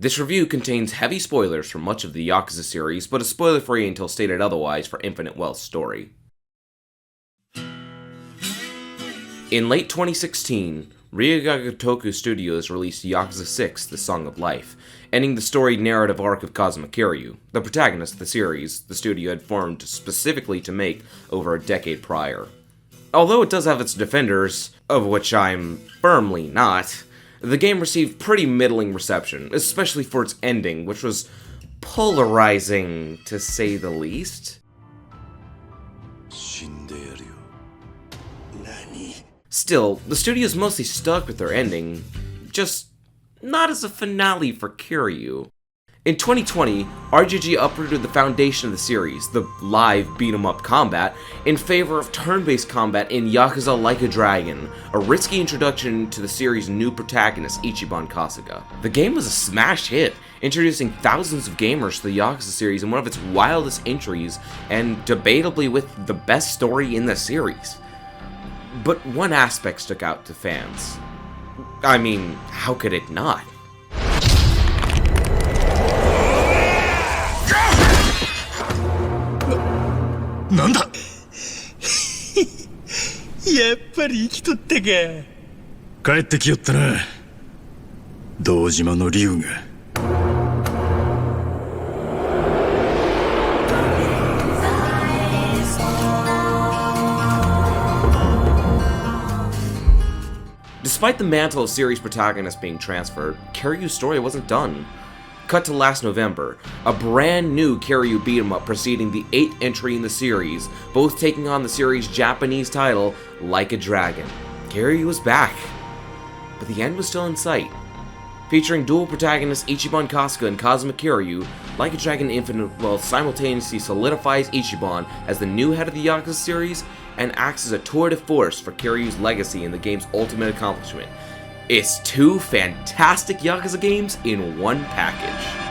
This review contains heavy spoilers for much of the Yakuza series, but is spoiler-free until stated otherwise for infinitewealth's story. In late 2016, Ryuga Studios released Yakuza 6, The Song of Life, ending the storied narrative arc of Kazumakiryu, the protagonist of the series the studio had formed specifically to make over a decade prior. Although it does have its defenders, of which I'm firmly not, the game received pretty middling reception, especially for its ending, which was polarizing, to say the least. Still, the studio's mostly stuck with their ending, just not as a finale for Kiryu. In 2020, RGG uprooted the foundation of the series, the live beat-em-up combat, in favor of turn-based combat in Yakuza Like a Dragon, a risky introduction to the series' new protagonist, Ichiban Kasuga. The game was a smash hit, introducing thousands of gamers to the Yakuza series in one of its wildest entries, and debatably with the best story in the series. But one aspect stuck out to fans. I mean, how could it not? Nanda? やっぱり生きとったか。帰ってきよったな。堂島の竜が。Despite the mantle of series protagonists being transferred, Kiryu's story wasn't done. Cut to last November, a brand new Kiryu beat-em-up preceding the 8th entry in the series, both taking on the series' Japanese title, Like a Dragon. Kiryu was back, but the end was still in sight. Featuring dual protagonists Ichibankasuga and kazumakiryu, Like a Dragon infinitewealth simultaneously solidifies Ichiban as the new head of the Yakuza series and acts as a tour de force for Kiryu's legacy in the game's ultimate accomplishment. It's two fantastic Yakuza games in one package.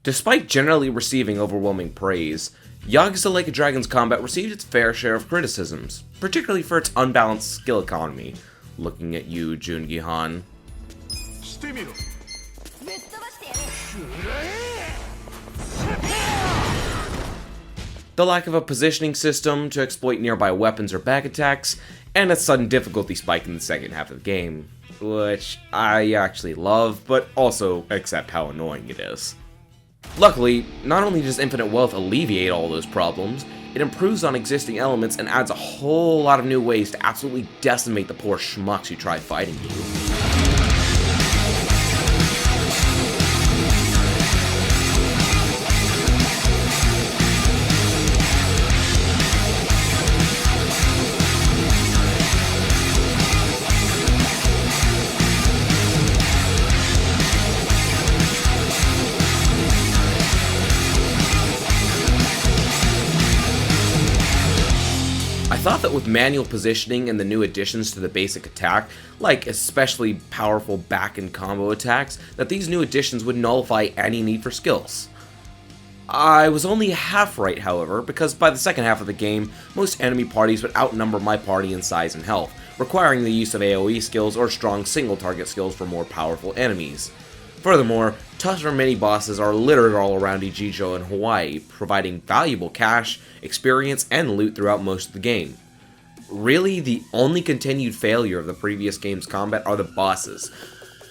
Despite generally receiving overwhelming praise, Yakuza Like a Dragon's combat received its fair share of criticisms, particularly for its unbalanced skill economy. Looking at you, Jungi-han. The lack of a positioning system to exploit nearby weapons or back attacks, and a sudden difficulty spike in the second half of the game, which I actually love, but also accept how annoying it is. Luckily, not only does infinitewealth alleviate all those problems, it improves on existing elements and adds a whole lot of new ways to absolutely decimate the poor schmucks who try fighting you. I thought that with manual positioning and the new additions to the basic attack, like especially powerful back and combo attacks, that these new additions would nullify any need for skills. I was only half right, however, because by the second half of the game, most enemy parties would outnumber my party in size and health, requiring the use of AoE skills or strong single target skills for more powerful enemies. Furthermore, tougher mini-bosses are littered all around Ichijo and Hawaii, providing valuable cash, experience, and loot throughout most of the game. Really, the only continued failure of the previous game's combat are the bosses.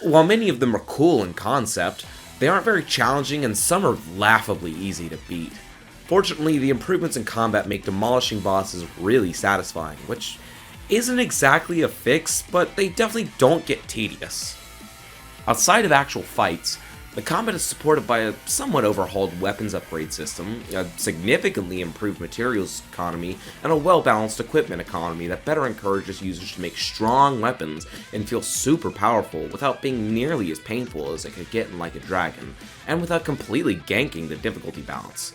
While many of them are cool in concept, they aren't very challenging and some are laughably easy to beat. Fortunately, the improvements in combat make demolishing bosses really satisfying, which isn't exactly a fix, but they definitely don't get tedious. Outside of actual fights, The combat is supported by a somewhat overhauled weapons upgrade system, a significantly improved materials economy, and a well-balanced equipment economy that better encourages users to make strong weapons and feel super powerful without being nearly as painful as it could get in Like a Dragon, and without completely ganking the difficulty balance.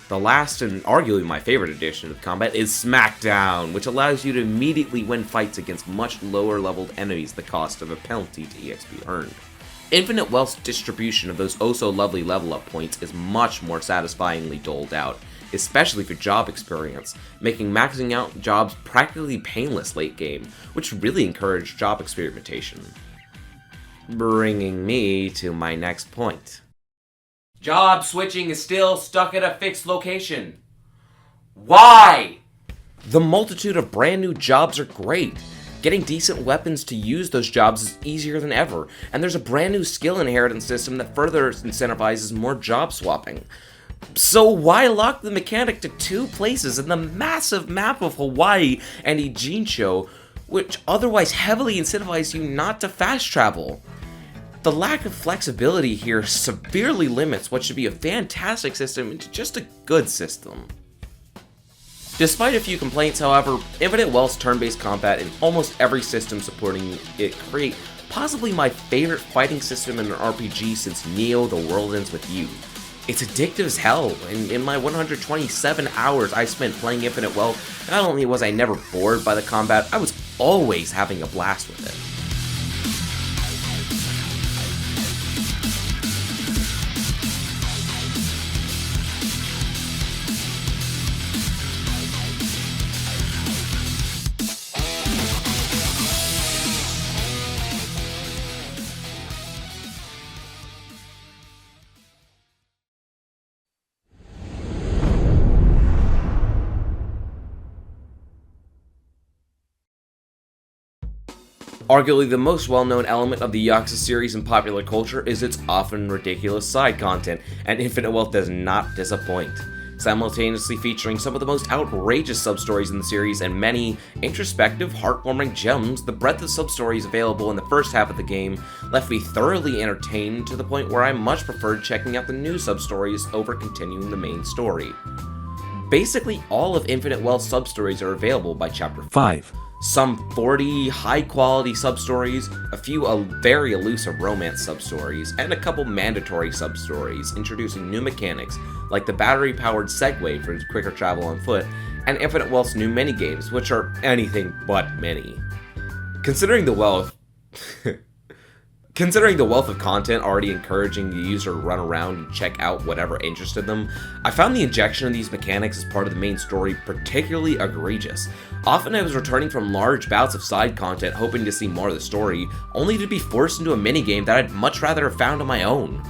The last and arguably my favorite addition of combat is Smackdown, which allows you to immediately win fights against much lower leveled enemies at the cost of a penalty to EXP earned. Infinite Wealth's distribution of those oh-so-lovely level-up points is much more satisfyingly doled out, especially for job experience, making maxing out jobs practically painless late game, which really encouraged job experimentation. Bringing me to my next point. Job switching is still stuck at a fixed location. Why? The multitude of brand new jobs are great. Getting decent weapons to use those jobs is easier than ever, and there's a brand new skill inheritance system that further incentivizes more job swapping. So why lock the mechanic to 2 places in the massive map of Hawaii and Ijincho, which otherwise heavily incentivize you not to fast travel? The lack of flexibility here severely limits what should be a fantastic system into just a good system. Despite a few complaints, however, Infinite Wealth's turn-based combat in almost every system supporting it create possibly my favorite fighting system in an RPG since Neo: The World Ends With You. It's addictive as hell, and in my 127 hours I spent playing Infinite Wealth, not only was I never bored by the combat, I was always having a blast with it. Arguably the most well-known element of the Yakuza series in popular culture is its often ridiculous side content, and Infinite Wealth does not disappoint. Simultaneously featuring some of the most outrageous sub-stories in the series and many introspective, heartwarming gems, the breadth of sub-stories available in the first half of the game left me thoroughly entertained to the point where I much preferred checking out the new sub-stories over continuing the main story. Basically, all of Infinite Wealth's sub-stories are available by Chapter 5. Some 40 high-quality sub-stories, a few very elusive romance sub-stories, and a couple mandatory sub-stories introducing new mechanics like the battery-powered Segway for quicker travel on foot, and Infinite Wealth's new minigames, which are anything but mini. Considering the wealth of content already encouraging the user to run around and check out whatever interested them, I found the injection of these mechanics as part of the main story particularly egregious. Often I was returning from large bouts of side content hoping to see more of the story, only to be forced into a minigame that I'd much rather have found on my own.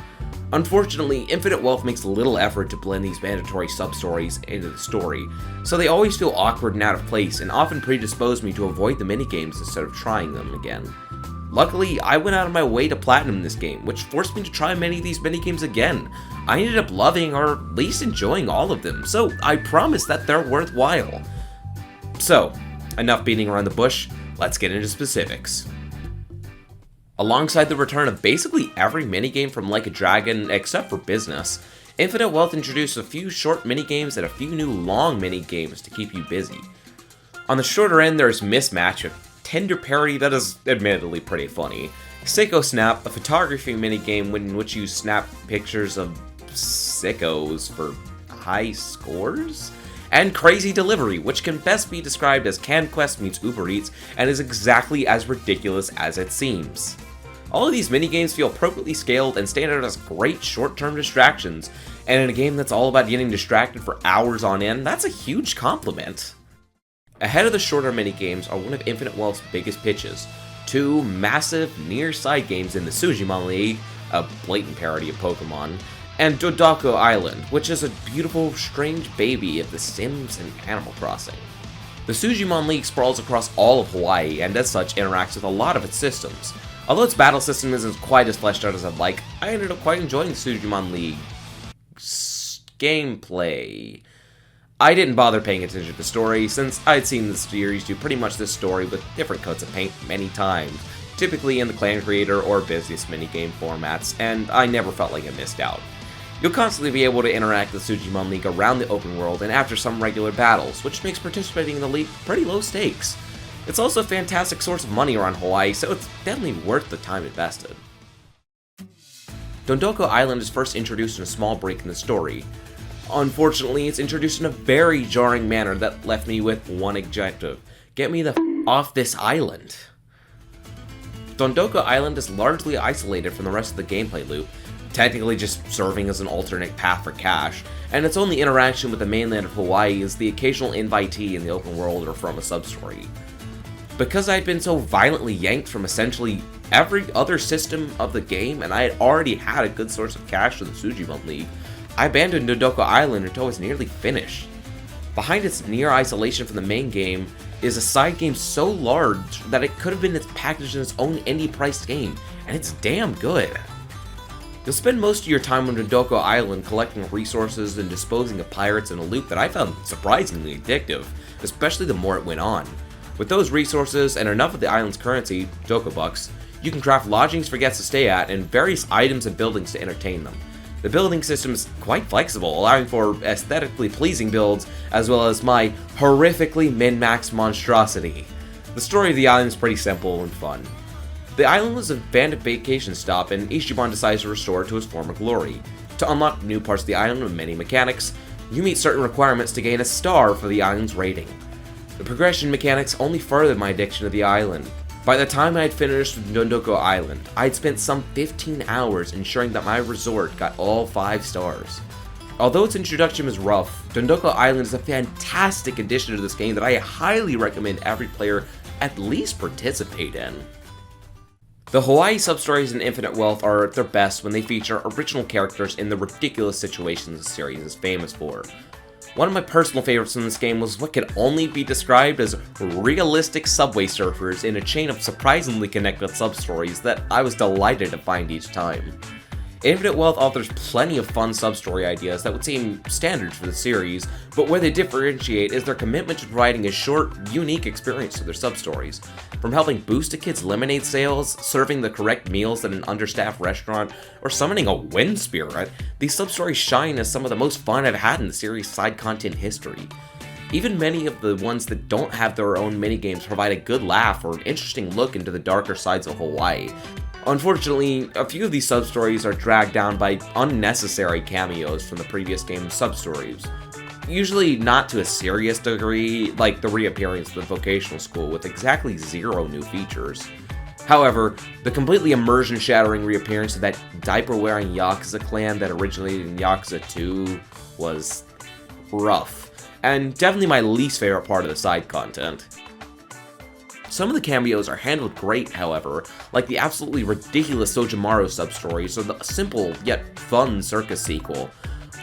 Unfortunately, Infinite Wealth makes little effort to blend these mandatory sub-stories into the story, so they always feel awkward and out of place, and often predispose me to avoid the minigames instead of trying them again. Luckily, I went out of my way to platinum this game, which forced me to try many of these minigames again. I ended up loving or at least enjoying all of them, so I promise that they're worthwhile. So, enough beating around the bush, let's get into specifics. Alongside the return of basically every minigame from Like a Dragon except for business, Infinite Wealth introduced a few short minigames and a few new long minigames to keep you busy. On the shorter end, there's Mismatch, a tender parody that is admittedly pretty funny, Sicko Snap, a photography minigame in which you snap pictures of sickos for high scores, and Crazy Delivery, which can best be described as CanQuest meets Uber Eats and is exactly as ridiculous as it seems. All of these minigames feel appropriately scaled and stand out as great short-term distractions, and in a game that's all about getting distracted for hours on end, that's a huge compliment. Ahead of the shorter minigames are one of Infinite Wealth's biggest pitches, 2 massive near-side games in the Sujimon League, a blatant parody of Pokemon, and Dodoko Island, which is a beautiful, strange baby of The Sims and Animal Crossing. The Sujimon League sprawls across all of Hawaii, and as such interacts with a lot of its systems. Although its battle system isn't quite as fleshed out as I'd like, I ended up quite enjoying the Sujimon League gameplay. I didn't bother paying attention to the story, since I'd seen the series do pretty much this story with different coats of paint many times, typically in the clan creator or business minigame formats, and I never felt like I missed out. You'll constantly be able to interact with Sujimon League around the open world and after some regular battles, which makes participating in the league pretty low stakes. It's also a fantastic source of money around Hawaii, so it's definitely worth the time invested. Dondoko Island is first introduced in a small break in the story. Unfortunately, it's introduced in a very jarring manner that left me with one objective: get me the f off this island. Dondoko Island is largely isolated from the rest of the gameplay loop, technically just serving as an alternate path for cash, and its only interaction with the mainland of Hawaii is the occasional invitee in the open world or from a substory. Because I had been so violently yanked from essentially every other system of the game, and I had already had a good source of cash for the Sujimon League, I abandoned Dondoko Island until I was nearly finished. Behind its near isolation from the main game is a side game so large that it could have been packaged in its own indie-priced game, and it's damn good. You'll spend most of your time on Dondoko Island collecting resources and disposing of pirates in a loop that I found surprisingly addictive, especially the more it went on. With those resources and enough of the island's currency, Dokobucks, you can craft lodgings for guests to stay at and various items and buildings to entertain them. The building system is quite flexible, allowing for aesthetically pleasing builds as well as my horrifically min-maxed monstrosity. The story of the island is pretty simple and fun. The island was a abandoned vacation stop, and Ichiban decides to restore it to its former glory. To unlock new parts of the island with many mechanics, you meet certain requirements to gain a star for the island's rating. The progression mechanics only furthered my addiction to the island. By the time I had finished with Dondoko Island, I had spent some 15 hours ensuring that my resort got all 5 stars. Although its introduction was rough, Dondoko Island is a fantastic addition to this game that I highly recommend every player at least participate in. The Hawaii substories in Infinite Wealth are at their best when they feature original characters in the ridiculous situations the series is famous for. One of my personal favorites in this game was what could only be described as realistic subway surfers in a chain of surprisingly connected substories that I was delighted to find each time. Infinite Wealth offers plenty of fun substory ideas that would seem standard for the series, but where they differentiate is their commitment to providing a short, unique experience to their substories. From helping boost a kid's lemonade sales, serving the correct meals at an understaffed restaurant, or summoning a wind spirit, these substories shine as some of the most fun I've had in the series' side content history. Even many of the ones that don't have their own minigames provide a good laugh or an interesting look into the darker sides of Hawaii. Unfortunately, a few of these substories are dragged down by unnecessary cameos from the previous game's substories. Usually not to a serious degree, like the reappearance of the vocational school with exactly 0 new features. However, the completely immersion-shattering reappearance of that diaper-wearing Yakuza clan that originated in Yakuza 2 was rough, and definitely my least favorite part of the side content. Some of the cameos are handled great, however, like the absolutely ridiculous Sojimaru substories or the simple yet fun circus sequel.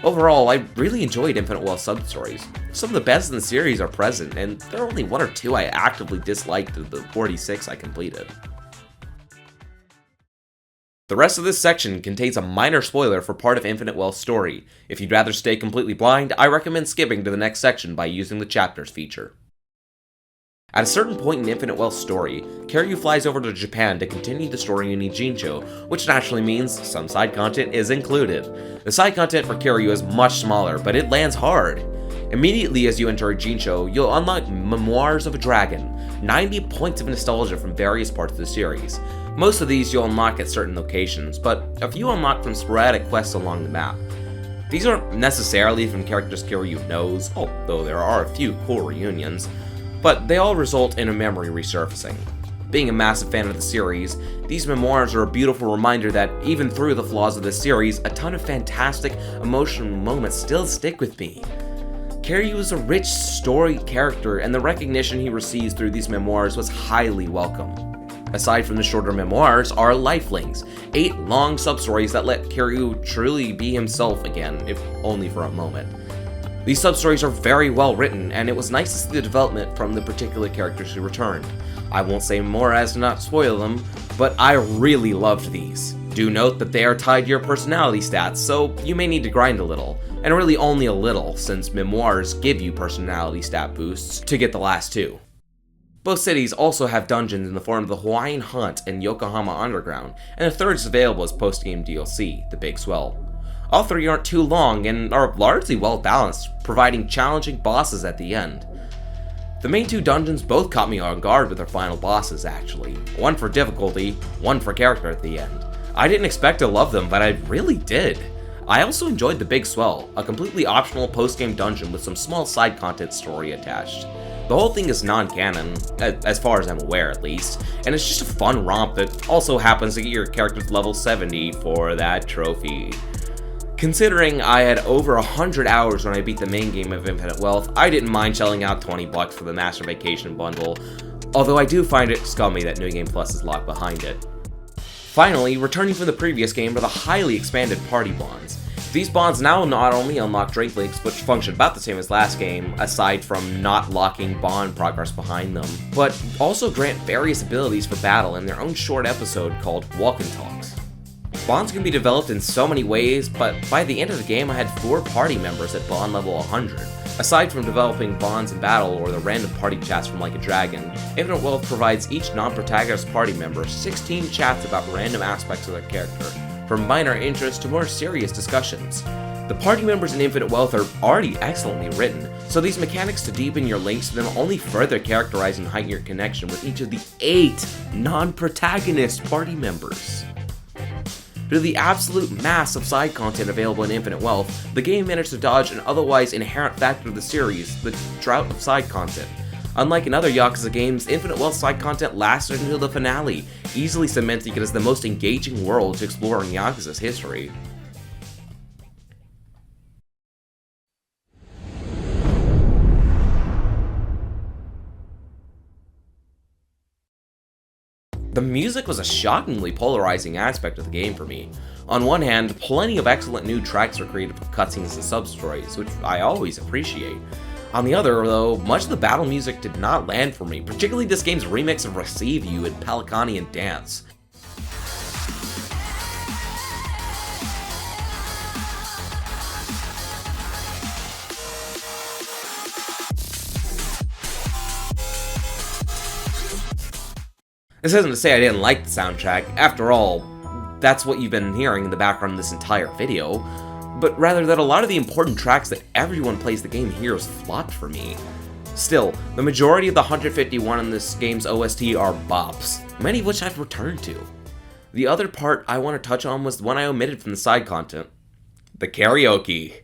Overall, I really enjoyed Infinite Wealth substories. Some of the best in the series are present, and there are only 1 or 2 I actively disliked of the 46 I completed. The rest of this section contains a minor spoiler for part of Infinite Wealth's story. If you'd rather stay completely blind, I recommend skipping to the next section by using the chapters feature. At a certain point in Infinite Wealth's story, Kiryu flies over to Japan to continue the story in Ijincho, which naturally means some side content is included. The side content for Kiryu is much smaller, but it lands hard. Immediately as you enter Ijincho, you'll unlock Memoirs of a Dragon, 90 points of nostalgia from various parts of the series. Most of these you'll unlock at certain locations, but a few unlock from sporadic quests along the map. These aren't necessarily from characters Kiryu knows, although there are a few cool reunions, but they all result in a memory resurfacing. Being a massive fan of the series, these memoirs are a beautiful reminder that even through the flaws of the series, a ton of fantastic, emotional moments still stick with me. Kiryu is a rich story character, and the recognition he receives through these memoirs was highly welcome. Aside from the shorter memoirs are Lifelings, 8 long substories that let Kiryu truly be himself again, if only for a moment. These substories are very well written, and it was nice to see the development from the particular characters who returned. I won't say more as to not spoil them, but I really loved these. Do note that they are tied to your personality stats, so you may need to grind a little, and really only a little, since memoirs give you personality stat boosts to get the last 2. Both cities also have dungeons in the form of the Hawaiian Hunt and Yokohama Underground, and a third is available as post-game DLC, the Big Swell. All three aren't too long and are largely well balanced, providing challenging bosses at the end. The main two dungeons both caught me on guard with their final bosses actually, one for difficulty, one for character at the end. I didn't expect to love them, but I really did. I also enjoyed the Big Swell, a completely optional post-game dungeon with some small side content story attached. The whole thing is non-canon, as far as I'm aware at least, and it's just a fun romp that also happens to get your character to level 70 for that trophy. Considering I had over 100 hours when I beat the main game of Infinite Wealth, I didn't mind shelling out $20 for the Master Vacation bundle, although I do find it scummy that New Game Plus is locked behind it. Finally, returning from the previous game are the highly expanded party bonds. These bonds now not only unlock drink links, which function about the same as last game, aside from not locking bond progress behind them, but also grant various abilities for battle in their own short episode called Walk and Talks. Bonds can be developed in so many ways, but by the end of the game I had 4 party members at bond level 100. Aside from developing bonds in battle or the random party chats from Like a Dragon, Infinite Wealth provides each non-protagonist party member 16 chats about random aspects of their character, from minor interest to more serious discussions. The party members in Infinite Wealth are already excellently written, so these mechanics to deepen your links to them only further characterize and heighten your connection with each of the 8 non-protagonist party members. Due to the absolute mass of side content available in Infinite Wealth, the game managed to dodge an otherwise inherent factor of the series, the drought of side content. Unlike in other Yakuza games, Infinite Wealth side content lasted until the finale, easily cementing it as the most engaging world to explore in Yakuza's history. The music was a shockingly polarizing aspect of the game for me. On one hand, plenty of excellent new tracks were created for cutscenes and sub-stories, which I always appreciate. On the other, though, much of the battle music did not land for me, particularly this game's remix of Receive You and Pelicanian Dance. This isn't to say I didn't like the soundtrack, after all, that's what you've been hearing in the background of this entire video, but rather that a lot of the important tracks that everyone plays the game hears flopped for me. Still, the majority of the 151 in this game's OST are bops, many of which I've returned to. The other part I want to touch on was the one I omitted from the side content, the karaoke.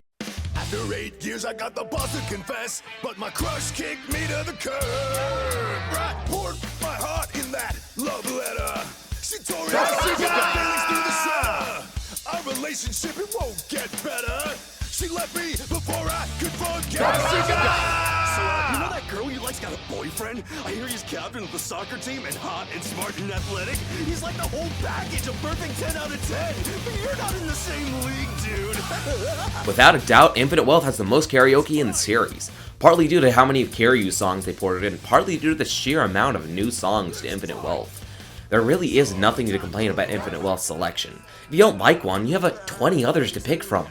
After 8 years I got the boss to confess, but my crush kicked me to the curb. I poured my heart in that love letter. She tore it out through the shredder. Our relationship, it won't get better. She left me before I could forget her. So, you know that girl you like's got a boyfriend? I hear he's captain of the soccer team and hot and smart and athletic. He's like the whole package, a perfect 10 out of 10. But you're not in the same league, dude. Without a doubt, Infinite Wealth has the most karaoke in the series, partly due to how many of Kiryu's songs they ported in, partly due to the sheer amount of new songs to Infinite Wealth. There really is nothing to complain about Infinite Wealth's selection. If you don't like one, you have 20 others to pick from.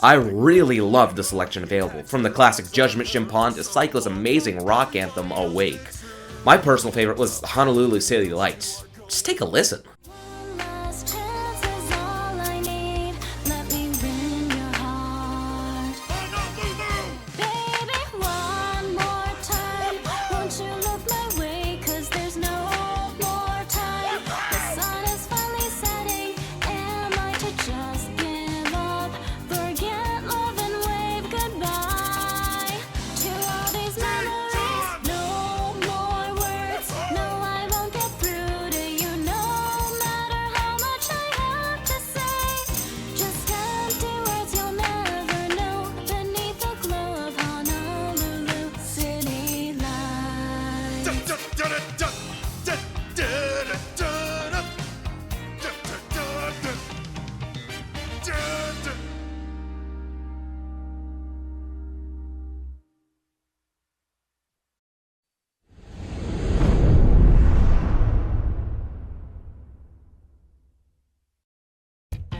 I really loved the selection available, from the classic Judgment Shimpan to Psycho's amazing rock anthem, Awake. My personal favorite was Honolulu City Lights. Just take a listen.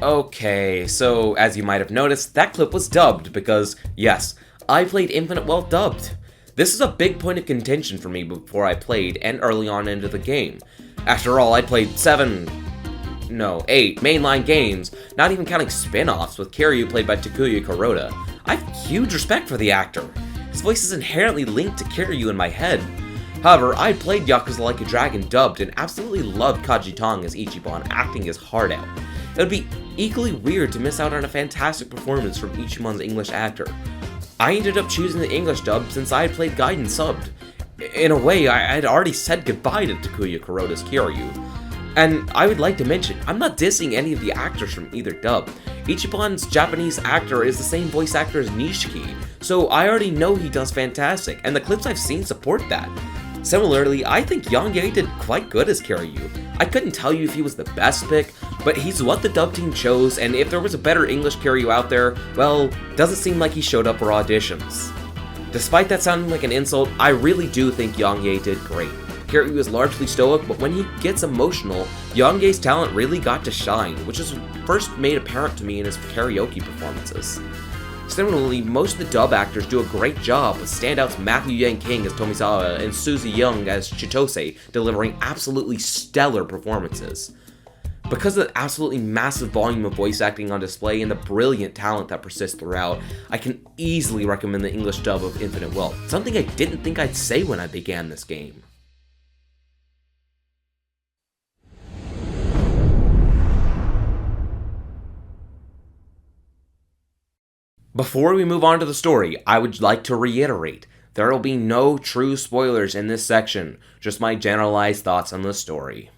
Okay, so as you might have noticed, that clip was dubbed because, yes, I played Infinite Wealth dubbed. This is a big point of contention for me before I played and early on into the game. After all, I'd played 8 mainline games, not even counting spin-offs with Kiryu played by Takuya Kuroda. I have huge respect for the actor. His voice is inherently linked to Kiryu in my head. However, I played Yakuza Like a Dragon dubbed and absolutely loved Kaji Tong as Ichiban, acting his heart out. It would be equally weird to miss out on a fantastic performance from Ichiban's English actor. I ended up choosing the English dub since I had played Gaiden subbed. In a way, I had already said goodbye to Takuya Kuroda's Kiryu. And I would like to mention, I'm not dissing any of the actors from either dub. Ichiban's Japanese actor is the same voice actor as Nishiki, so I already know he does fantastic, and the clips I've seen support that. Similarly, I think Yang Ye did quite good as Kiryu. I couldn't tell you if he was the best pick, but he's what the dub team chose, and if there was a better English Kiryu out there, well, doesn't seem like he showed up for auditions. Despite that sounding like an insult, I really do think Yang Ye did great. Kiryu is largely stoic, but when he gets emotional, Yang Ye's talent really got to shine, which is first made apparent to me in his karaoke performances. Similarly, most of the dub actors do a great job, with standouts Matthew Yang King as Tomisawa and Suzy Young as Chitose delivering absolutely stellar performances. Because of the absolutely massive volume of voice acting on display and the brilliant talent that persists throughout, I can easily recommend the English dub of Infinite Wealth, something I didn't think I'd say when I began this game. Before we move on to the story, I would like to reiterate, there will be no true spoilers in this section, just my generalized thoughts on the story.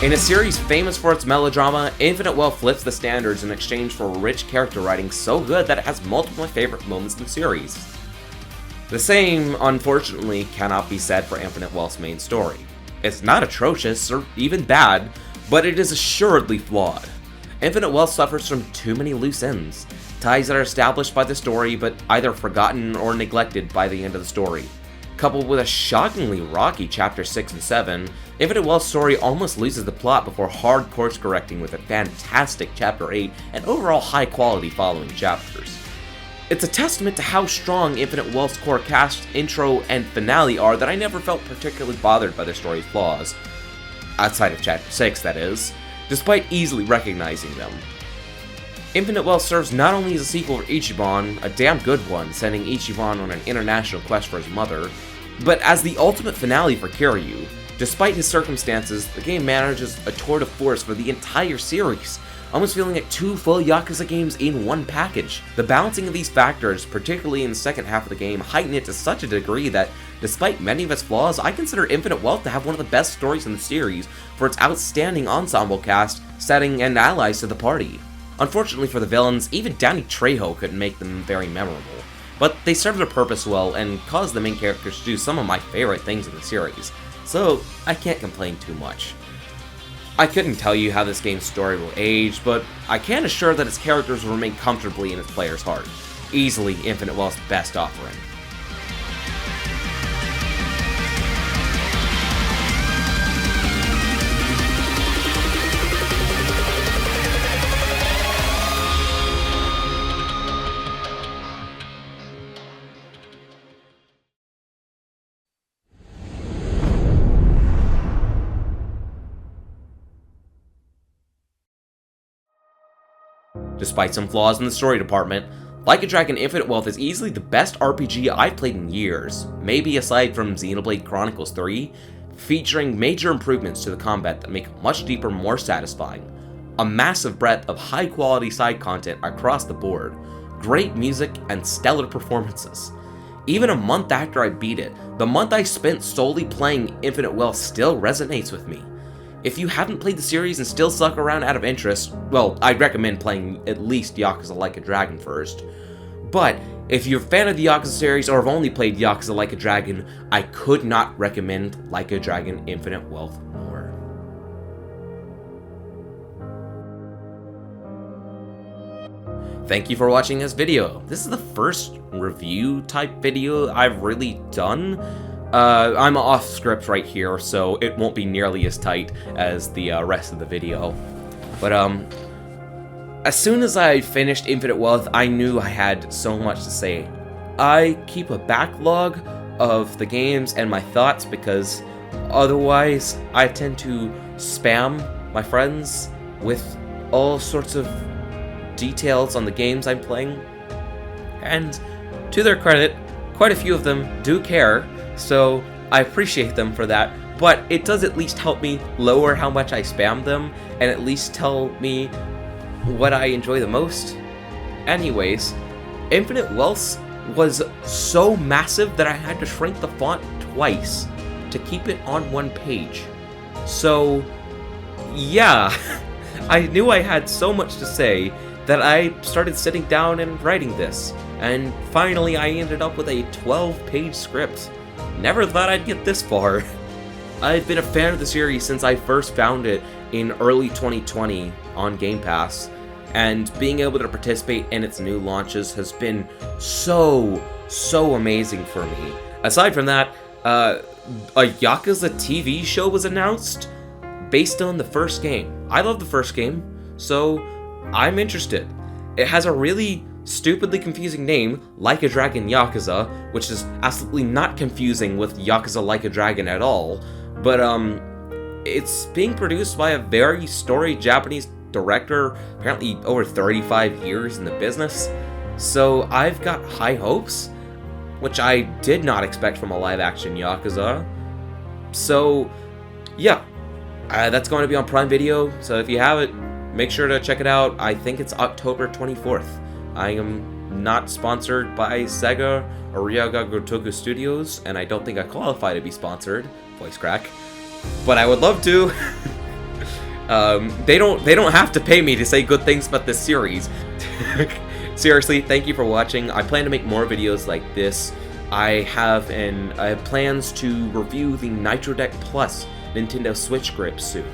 In a series famous for its melodrama, Infinite Wealth flips the standards in exchange for rich character writing so good that it has multiple of my favorite moments in the series. The same, unfortunately, cannot be said for Infinite Wealth's main story. It's not atrocious or even bad, but it is assuredly flawed. Infinite Wealth suffers from too many loose ends, ties that are established by the story but either forgotten or neglected by the end of the story. Coupled with a shockingly rocky Chapter 6 and 7, Infinite Wealth's story almost loses the plot before hard course correcting with a fantastic Chapter 8 and overall high quality following chapters. It's a testament to how strong Infinite Wealth's core cast, intro, and finale are that I never felt particularly bothered by the story's flaws. Outside of Chapter 6, that is, despite easily recognizing them. Infinite Wealth serves not only as a sequel for Ichiban, a damn good one, sending Ichiban on an international quest for his mother, but as the ultimate finale for Kiryu. Despite his circumstances, the game manages a tour de force for the entire series, almost feeling like 2 full Yakuza games in one package. The balancing of these factors, particularly in the second half of the game, heighten it to such a degree that, despite many of its flaws, I consider Infinite Wealth to have one of the best stories in the series for its outstanding ensemble cast, setting, and allies to the party. Unfortunately for the villains, even Danny Trejo couldn't make them very memorable, but they serve their purpose well and cause the main characters to do some of my favorite things in the series, so I can't complain too much. I couldn't tell you how this game's story will age, but I can assure that its characters will remain comfortably in its player's heart. Easily Infinite Wealth's best offering. Despite some flaws in the story department, Like a Dragon Infinite Wealth is easily the best RPG I've played in years, maybe aside from Xenoblade Chronicles 3, featuring major improvements to the combat that make it much deeper, more satisfying, a massive breadth of high-quality side content across the board, great music, and stellar performances. Even a month after I beat it, the month I spent solely playing Infinite Wealth still resonates with me. If you haven't played the series and still suck around out of interest, well, I'd recommend playing at least Yakuza Like a Dragon first. But if you're a fan of the Yakuza series or have only played Yakuza Like a Dragon, I could not recommend Like a Dragon Infinite Wealth more. Thank you for watching this video. This is the first review type video I've really done. I'm off script right here, so it won't be nearly as tight as the rest of the video. But as soon as I finished Infinite Wealth, I knew I had so much to say. I keep a backlog of the games and my thoughts because otherwise I tend to spam my friends with all sorts of details on the games I'm playing, and to their credit, quite a few of them do care, so I appreciate them for that, but it does at least help me lower how much I spam them, and at least tell me what I enjoy the most. Anyways, Infinite Wealth was so massive that I had to shrink the font twice to keep it on one page. So, yeah, I knew I had so much to say that I started sitting down and writing this, and finally I ended up with a 12-page script. Never thought I'd get this far. I've been a fan of the series since I first found it in early 2020 on Game Pass, and being able to participate in its new launches has been so amazing for me. Aside from that, a Yakuza TV show was announced based on the first game. I love the first game, so I'm interested. It has a really stupidly confusing name, Like a Dragon Yakuza, which is absolutely not confusing with Yakuza Like a Dragon at all, but it's being produced by a very storied Japanese director, apparently over 35 years in the business, so I've got high hopes, which I did not expect from a live-action Yakuza. So, yeah, that's going to be on Prime Video, so if you have it, make sure to check it out. I think it's October 24th. I am not sponsored by Sega or Ryaga Gotoku Studios, and I don't think I qualify to be sponsored. Voice crack. But I would love to. They don't have to pay me to say good things about this series. Seriously, thank you for watching. I plan to make more videos like this. I have plans to review the Nitro Deck Plus Nintendo Switch grip soon.